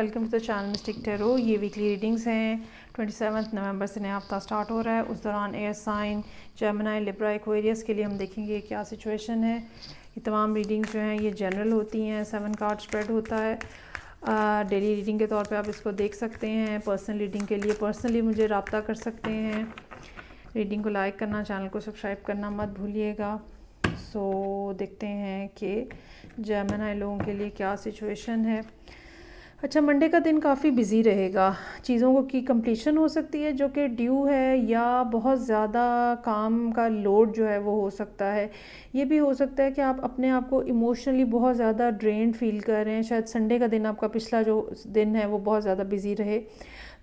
Welcome to the channel mystic tarot. ये weekly readings हैं। 27 नवंबर से नया हफ्ता स्टार्ट हो रहा है। उस दौरान air sign, Gemini, Libra, Aquarius के लिए हम देखेंगे क्या सिचुएशन है। ये तमाम रीडिंग्स जो हैं ये जनरल होती हैं। 7 कार्ड स्प्रेड होता है। डेली रीडिंग के तौर पे आप इसको देख सकते हैं। पर्सनल रीडिंग के लिए पर्सनली मुझे रब्ता कर सकते हैं। रीडिंग को लाइक करना, चैनल को सब्सक्राइब करना मत भूलिएगा। देखते हैं कि जेमिनी लोगों के लिए क्या सिचुएशन है। अच्छा, मंडे का दिन काफ़ी बिज़ी रहेगा। चीज़ों की कंप्लीशन हो सकती है जो कि ड्यू है, या बहुत ज़्यादा काम का लोड जो है वो हो सकता है। ये भी हो सकता है कि आप अपने आप को इमोशनली बहुत ज़्यादा ड्रेन्ड फील कर रहे हैं। शायद संडे का दिन आपका पिछला जो दिन है वो बहुत ज़्यादा बिज़ी रहे।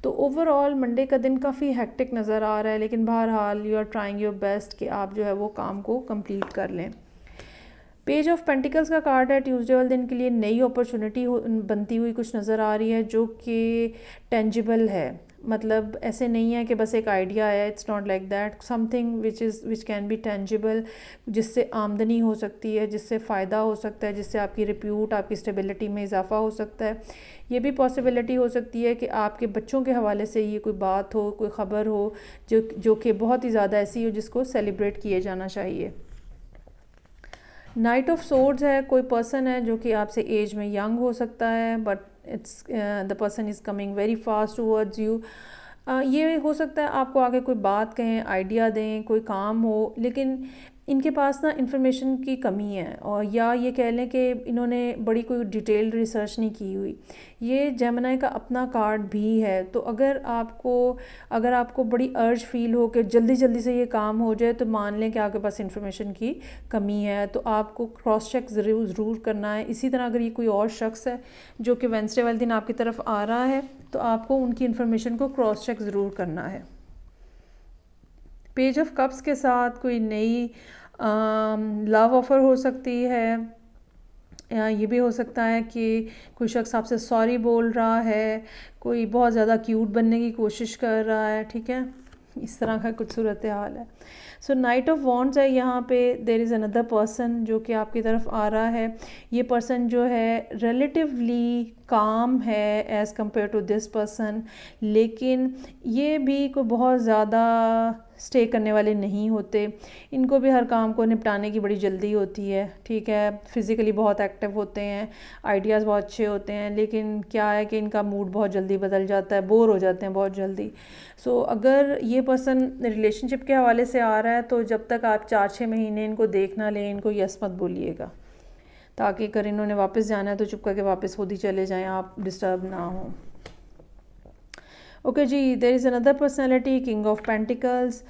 तो ओवरऑल मंडे का दिन काफ़ी हेक्टिक नज़र आ रहा है, लेकिन बहरहाल you are trying your best कि आप जो है वो काम को कंप्लीट कर लें। पेज ऑफ पेंटिकल्स का कार्ड है। ट्यूसडे वाले दिन के लिए नई अपॉर्चुनिटी बनती हुई कुछ नज़र आ रही है जो कि टेंजिबल है। मतलब ऐसे नहीं है कि बस एक आइडिया है। It's not like that. Something which can be tangible, जिससे आमदनी हो सकती है, जिससे फ़ायदा हो सकता है, जिससे आपकी रिप्यूट, आपकी स्टेबिलिटी में इजाफा हो सकता है। ये भी पॉसिबिलिटी हो सकती है कि आपके बच्चों के हवाले से ये कोई बात हो, कोई ख़बर हो जो कि बहुत ही ज़्यादा ऐसी हो जिसको सेलिब्रेट किए जाना चाहिए। नाइट ऑफ सोर्ड्स है। कोई पर्सन है जो कि आपसे एज में यंग हो सकता है, but it's the person is coming very fast towards you. ये हो सकता है आपको आगे कोई बात कहें, आइडिया दें, कोई काम हो, लेकिन इनके पास ना इंफॉर्मेशन की कमी है, और या ये कह लें कि इन्होंने बड़ी कोई डिटेल्ड रिसर्च नहीं की हुई। ये जेमिनी का अपना कार्ड भी है। तो अगर आपको बड़ी अर्ज फील हो कि जल्दी जल्दी से ये काम हो जाए, तो मान लें कि आपके पास इंफॉर्मेशन की कमी है। तो आपको क्रॉस चेक ज़रूर करना है। इसी तरह अगर ये कोई और शख्स है जो कि वेडनेसडे वाले दिन आपकी तरफ आ रहा है, तो आपको उनकी इंफॉर्मेशन को क्रॉस चेक ज़रूर करना है। पेज ऑफ कप्स के साथ कोई नई लव ऑफ़र हो सकती है। ये भी हो सकता है कि कोई शख्स आपसे सॉरी बोल रहा है, कोई बहुत ज़्यादा क्यूट बनने की कोशिश कर रहा है। ठीक है, इस तरह का कुछ सूरत हाल है। सो नाइट ऑफ वॉन्ड्स है। यहाँ पे देयर इज़ अनदर पर्सन जो कि आपकी तरफ आ रहा है। ये पर्सन जो है रिलेटिवली काम है as compare to this person, लेकिन ये भी कोई बहुत ज़्यादा स्टे करने वाले नहीं होते। इनको भी हर काम को निपटाने की बड़ी जल्दी होती है। ठीक है, फिज़िकली बहुत एक्टिव होते हैं, आइडियाज़ बहुत अच्छे होते हैं, लेकिन क्या है कि इनका मूड बहुत जल्दी बदल जाता है, बोर हो जाते हैं बहुत जल्दी। अगर ये पर्सन रिलेशनशिप के हवाले से आ रहा है, तो जब तक आप 4-6 महीने इनको देख ना लें, इनको यस मत बोलिएगा, ताकि अगर इन्होंने वापस जाना है तो चुप करके वापस खुद ही चले जाएं, आप डिस्टर्ब ना हो। ओके जी, there is another personality, king of pentacles.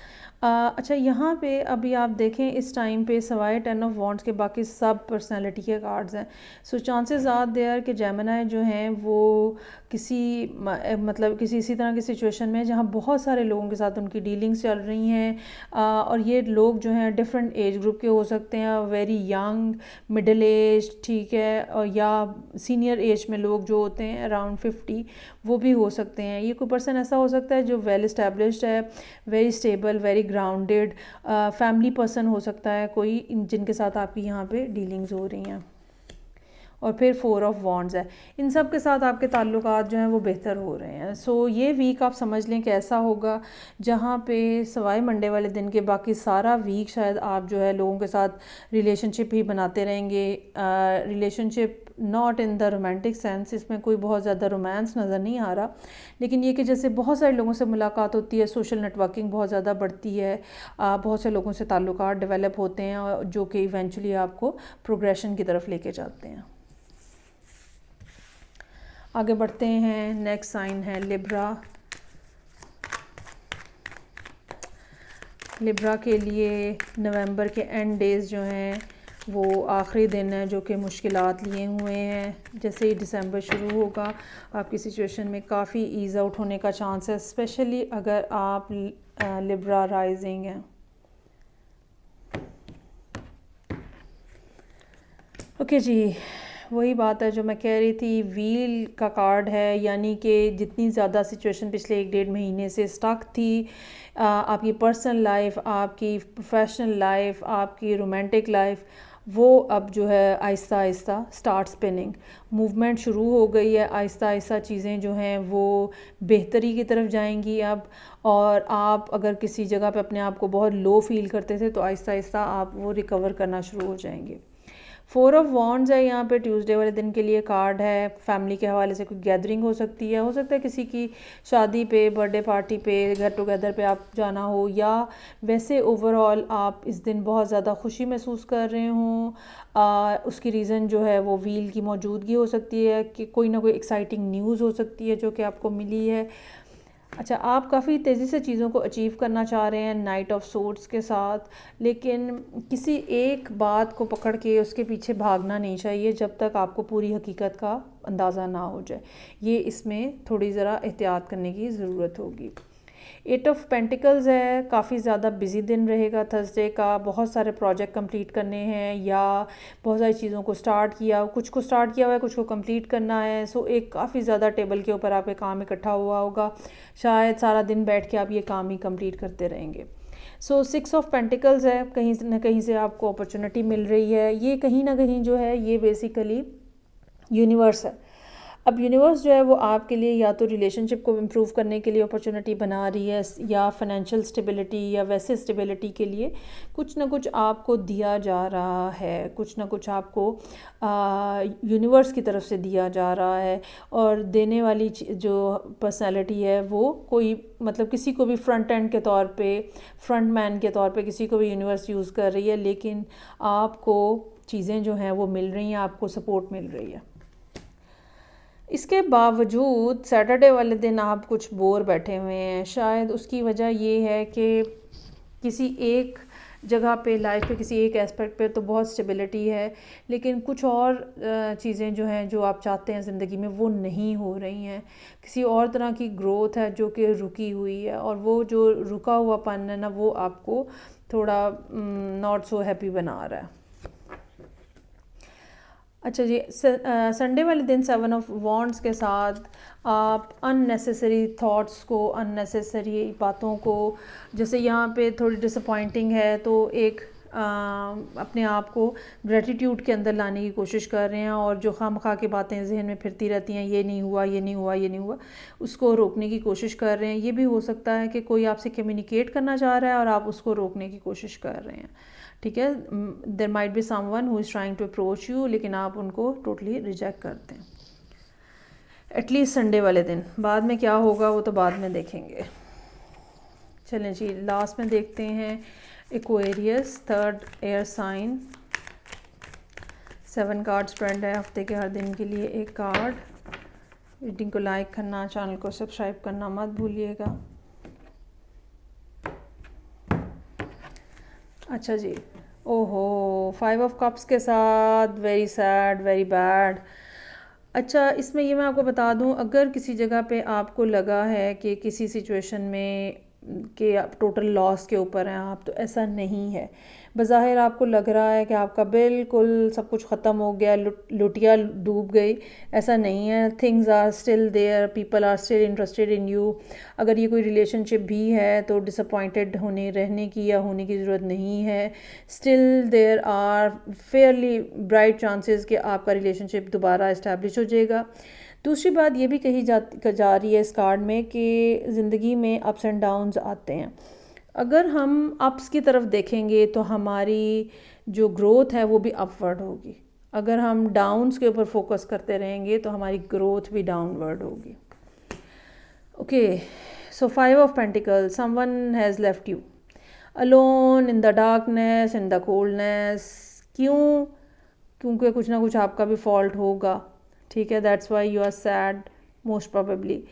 अच्छा, यहाँ पे अभी आप देखें इस टाइम पे सवाए 10 ऑफ वॉन्ड्स के बाकी सब पर्सनैलिटी के कार्ड्स हैं। चांसेस आर देयर कि जेमिनी जो हैं वो किसी इसी तरह की सिचुएशन में जहाँ बहुत सारे लोगों के साथ उनकी डीलिंग्स चल रही हैं, और ये लोग जो हैं डिफरेंट एज ग्रुप के हो सकते हैं, वेरी यंग, मिडिल एज, ठीक है, और या सीनियर एज में लोग जो होते हैं अराउंड 50, वो भी हो सकते हैं। ये कोई पर्सन ऐसा हो सकता है जो वेल इस्टेब्लिश्ड है, very stable, very grounded, family person हो सकता है कोई, जिनके साथ आपकी यहाँ पे डीलिंग्स हो रही हैं। और फिर 4 ऑफ वॉन्ड्स है। इन सब के साथ आपके ताल्लुकात जो हैं वो बेहतर हो रहे हैं। ये वीक आप समझ लें कि ऐसा होगा जहाँ पे सवाए मंडे वाले दिन के बाकी सारा वीक शायद आप जो है लोगों के साथ रिलेशनशिप ही बनाते रहेंगे। Relationship not in the romantic sense, इसमें कोई बहुत ज़्यादा रोमांस नज़र नहीं आ रहा, लेकिन ये कि जैसे बहुत सारे लोगों से मुलाकात होती है, सोशल नेटवर्किंग बहुत ज़्यादा बढ़ती है, बहुत से लोगों से ताल्लुकात डेवलप होते हैं, जो कि इवेंचुअली आपको प्रोग्रेशन की तरफ लेके जाते हैं। आगे बढ़ते हैं। नेक्स्ट साइन है लिब्रा। लिब्रा के लिए नवंबर के एंड डेज़ जो हैं वो आखिरी दिन है जो कि मुश्किलात लिए हुए हैं। जैसे ही दिसंबर शुरू होगा, आपकी सिचुएशन में काफ़ी ईज़ आउट होने का चांस है, स्पेशली अगर आप लिब्रा राइजिंग हैं। ओके जी, वही बात है जो मैं कह रही थी। व्हील का कार्ड है, यानी कि जितनी ज़्यादा सिचुएशन पिछले 1-1.5 महीने से स्टक थी, आपकी पर्सनल लाइफ, आपकी प्रोफेशनल लाइफ, आपकी रोमांटिक लाइफ, वो अब जो है Aahista Aahista start spinning, movement शुरू हो गई है। आहिस्ता आहिस्ता चीज़ें जो हैं वो बेहतरी की तरफ जाएंगी अब। और आप अगर किसी जगह पे अपने आप को बहुत लो फील करते थे तो आहिस्ता आहिस्ता आप वो रिकवर करना शुरू हो जाएंगे। 4 ऑफ वॉन्ड्स है यहाँ पे, ट्यूसडे वाले दिन के लिए कार्ड है। फैमिली के हवाले से कोई गैदरिंग हो सकती है, हो सकता है किसी की शादी पे, बर्थडे पार्टी पे, गेट टुगेदर पे आप जाना हो, या वैसे ओवरऑल आप इस दिन बहुत ज़्यादा खुशी महसूस कर रहे हों। उसकी रीज़न जो है वो व्हील की मौजूदगी हो सकती है कि कोई ना कोई एक्साइटिंग न्यूज़ हो सकती है जो कि आपको मिली है। अच्छा, आप काफ़ी तेज़ी से चीज़ों को अचीव करना चाह रहे हैं नाइट ऑफ सोर्ड्स के साथ, लेकिन किसी एक बात को पकड़ के उसके पीछे भागना नहीं चाहिए जब तक आपको पूरी हकीकत का अंदाज़ा ना हो जाए। ये इसमें थोड़ी ज़रा एहतियात करने की ज़रूरत होगी। 8 ऑफ पेंटिकल्स है, काफ़ी ज़्यादा बिजी दिन रहेगा थर्सडे का। बहुत सारे प्रोजेक्ट कंप्लीट करने हैं या बहुत सारी चीज़ों को स्टार्ट किया, कुछ को स्टार्ट किया हुआ है, कुछ को कंप्लीट करना है। सो एक काफ़ी ज़्यादा टेबल के ऊपर आपके काम इकट्ठा हुआ होगा, शायद सारा दिन बैठ के आप ये काम ही कंप्लीट करते रहेंगे। सो 6 ऑफ पेंटिकल्स है, कहीं ना कहीं से आपको अपॉर्चुनिटी मिल रही है। ये कहीं ना कहीं जो है ये बेसिकली यूनिवर्स है। अब यूनिवर्स जो है वो आपके लिए या तो रिलेशनशिप को इम्प्रूव करने के लिए अपॉर्चुनिटी बना रही है, या फाइनेंशियल स्टेबिलिटी या वैसे स्टेबिलिटी के लिए कुछ ना कुछ आपको दिया जा रहा है, कुछ ना कुछ आपको यूनिवर्स की तरफ से दिया जा रहा है। और देने वाली जो पर्सनालिटी है वो कोई मतलब किसी को भी फ्रंट एंड के तौर पे, फ्रंट मैन के तौर पे किसी को भी यूनिवर्स यूज़ कर रही है, लेकिन आपको चीज़ें जो हैं वो मिल रही हैं, आपको सपोर्ट मिल रही है। इसके बावजूद सैटरडे वाले दिन आप कुछ बोर बैठे हुए हैं। शायद उसकी वजह ये है कि किसी एक जगह पे, लाइफ के किसी एक एस्पेक्ट पे तो बहुत स्टेबिलिटी है, लेकिन कुछ और चीज़ें जो हैं जो आप चाहते हैं ज़िंदगी में वो नहीं हो रही हैं। किसी और तरह की ग्रोथ है जो कि रुकी हुई है, और वो जो रुका हुआ पन है ना वो आपको थोड़ा नॉट सो हैप्पी बना रहा है। अच्छा जी, संडे वाले दिन 7 ऑफ वॉन्ड्स के साथ आप अननेसेसरी थॉट्स को, अननेसेसरी बातों को, जैसे यहाँ पे थोड़ी डिसअपॉइंटिंग है तो एक अपने आप को ग्रेटिट्यूड के अंदर लाने की कोशिश कर रहे हैं, और जो खामखा की बातें जहन में फिरती रहती हैं, ये नहीं हुआ, ये नहीं हुआ, ये नहीं हुआ, उसको रोकने की कोशिश कर रहे हैं। ये भी हो सकता है कि कोई आपसे कम्युनिकेट करना चाह रहा है और आप उसको रोकने की कोशिश कर रहे हैं। ठीक है, there might be someone who is trying to approach you, लेकिन आप उनको टोटली रिजेक्ट करते हैं एटलीस्ट संडे वाले दिन। बाद में क्या होगा वो तो बाद में देखेंगे। चलें जी, लास्ट में देखते हैं Aquarius, third air sign. 7 card spread है, हफ्ते के हर दिन के लिए एक कार्ड। रीडिंग को लाइक करना, चैनल को सब्सक्राइब करना मत भूलिएगा। अच्छा जी, ओहो, 5 ऑफ कप्स के साथ, वेरी सैड, वेरी बैड। अच्छा, इसमें ये मैं आपको बता दूं, अगर किसी जगह पे आपको लगा है कि किसी सिचुएशन में कि आप टोटल लॉस के ऊपर हैं आप, तो ऐसा नहीं है। बज़ाहिर आपको लग रहा है कि आपका बिल्कुल सब कुछ ख़त्म हो गया, लुटिया डूब गई, ऐसा नहीं है। Things are still there, people are still interested in you. अगर ये कोई रिलेशनशिप भी है तो डिसअपॉइंटेड रहने की या होने की ज़रूरत नहीं है। Still there are fairly bright chances कि आपका रिलेशनशिप दोबारा इस्टेब्लिश हो जाएगा। दूसरी बात ये भी कही जा रही है इस कार्ड में कि ज़िंदगी में अप्स एंड डाउन्स आते हैं। अगर हम अप्स की तरफ देखेंगे तो हमारी जो ग्रोथ है वो भी अपवर्ड होगी। अगर हम डाउन्स के ऊपर फोकस करते रहेंगे तो हमारी ग्रोथ भी डाउनवर्ड होगी। Okay, so 5 of pentacles, someone has left you alone in the darkness, in the coldness. क्यों? क्योंकि कुछ ना कुछ आपका भी फॉल्ट होगा। ठीक है, that's why you are sad most probably.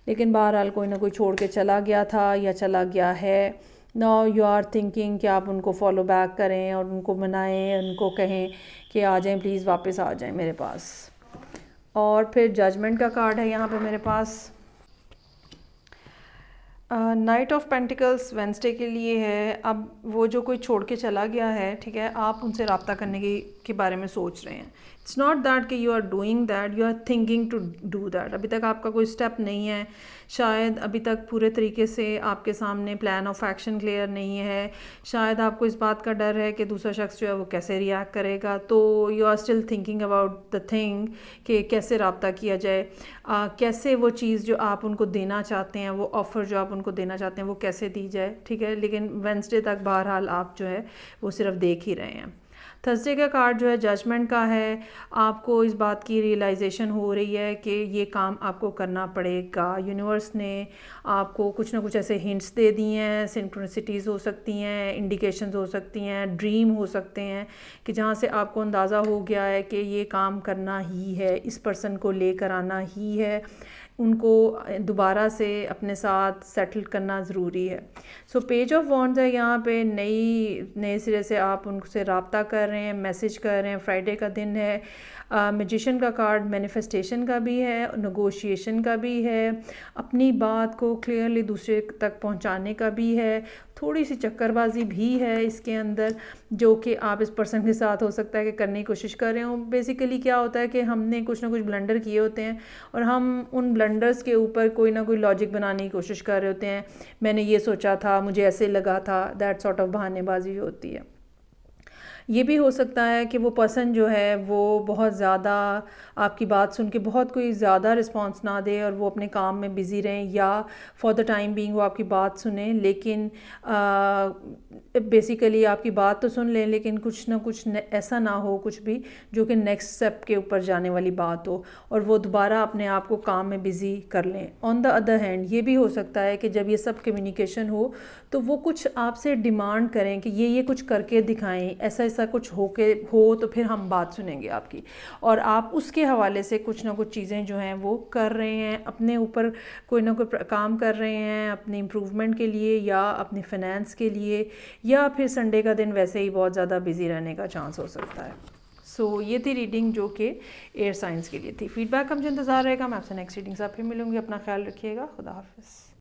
लेकिन बहरहाल कोई ना कोई छोड़ के चला गया था या चला गया है। नाउ यू आर थिंकिंग कि आप उनको फॉलो बैक करें और उनको मनाएं, उनको कहें कि आ जाएं, प्लीज़ वापस आ जाएं मेरे पास। और फिर जजमेंट का कार्ड है यहाँ पे मेरे पास। नाइट ऑफ पेंटिकल्स वेंसडे के लिए है। अब वो जो कोई छोड़ के चला गया है, ठीक है, आप उनसे रब्ता करने की के बारे में सोच रहे हैं। इट्स नॉट दैट कि you are doing that, you are thinking to do that. अभी तक आपका कोई स्टेप नहीं है, शायद अभी तक पूरे तरीके से आपके सामने प्लान ऑफ एक्शन क्लियर नहीं है, शायद आपको इस बात का डर है कि दूसरा शख्स जो है वो कैसे रिएक्ट करेगा, तो you are still thinking about the thing कि कैसे रब्ता किया जाए, कैसे वो चीज़ जो आप उनको देना चाहते हैं, वो ऑफ़र जो आप उनको देना चाहते हैं वो कैसे दी जाए, ठीक है। लेकिन वेडनेसडे तक बहरहाल आप जो है वो सिर्फ देख ही रहे हैं। थर्सडे का कार्ड जो है जजमेंट का है। आपको इस बात की रियलाइजेशन हो रही है कि ये काम आपको करना पड़ेगा। यूनिवर्स ने आपको कुछ ना कुछ ऐसे हिंट्स दे दिए हैं, सिंक्रोनिसिटीज़ हो सकती हैं, इंडिकेशंस हो सकती हैं, ड्रीम हो सकते हैं कि जहाँ से आपको अंदाज़ा हो गया है कि ये काम करना ही है, इस पर्सन को लेकर आना ही है, उनको दोबारा से अपने साथ सेटल करना ज़रूरी है। सो पेज ऑफ वॉन्ड्स है यहाँ पे, नए सिरे से आप उनसे रब्ता कर रहे हैं, मैसेज कर रहे हैं। फ्राइडे का दिन है। मैजिशियन का कार्ड मैनिफेस्टेशन का भी है, नेगोशिएशन का भी है, अपनी बात को क्लियरली दूसरे तक पहुंचाने का भी है, थोड़ी सी चक्करबाजी भी है इसके अंदर, जो कि आप इस पर्सन के साथ हो सकता है कि करने की कोशिश कर रहे हो। बेसिकली क्या होता है कि हमने कुछ ना कुछ ब्लंडर किए होते हैं और हम उन ब्लंडर्स के ऊपर कोई ना कोई लॉजिक बनाने की कोशिश कर रहे होते हैं। मैंने ये सोचा था, मुझे ऐसे लगा था, दैट सॉर्ट ऑफ बहानेबाजी होती है। ये भी हो सकता है कि वो पर्सन जो है वो बहुत ज़्यादा आपकी बात सुन के बहुत कोई ज़्यादा रिस्पॉन्स ना दे और वो अपने काम में बिज़ी रहें, या फॉर द टाइम बीइंग वो आपकी बात सुने, लेकिन बेसिकली आपकी बात तो सुन लें लेकिन कुछ ना कुछ ऐसा ना हो कुछ भी जो कि नेक्स्ट स्टेप के ऊपर जाने वाली बात हो और वो दोबारा अपने आप को काम में बिज़ी कर लें। ऑन द अदर हैंड ये भी हो सकता है कि जब ये सब कम्युनिकेशन हो तो वो कुछ आपसे डिमांड करें कि ये कुछ करके दिखाएं, ऐसा कुछ हो तो फिर हम बात सुनेंगे आपकी, और आप उसके हवाले से कुछ ना कुछ चीज़ें जो हैं वो कर रहे हैं, अपने ऊपर कोई ना कोई काम कर रहे हैं अपने इम्प्रूवमेंट के लिए या अपने फाइनेंस के लिए, या फिर संडे का दिन वैसे ही बहुत ज़्यादा बिजी रहने का चांस हो सकता है। सो ये थी रीडिंग जो कि एयर साइंस के लिए थी। फीडबैक का मुझे इंतज़ार रहेगा। मैं आपसे नेक्स्ट रीडिंग से फिर मिलूँगी। अपना ख्याल रखिएगा। खुदा हाफिज़।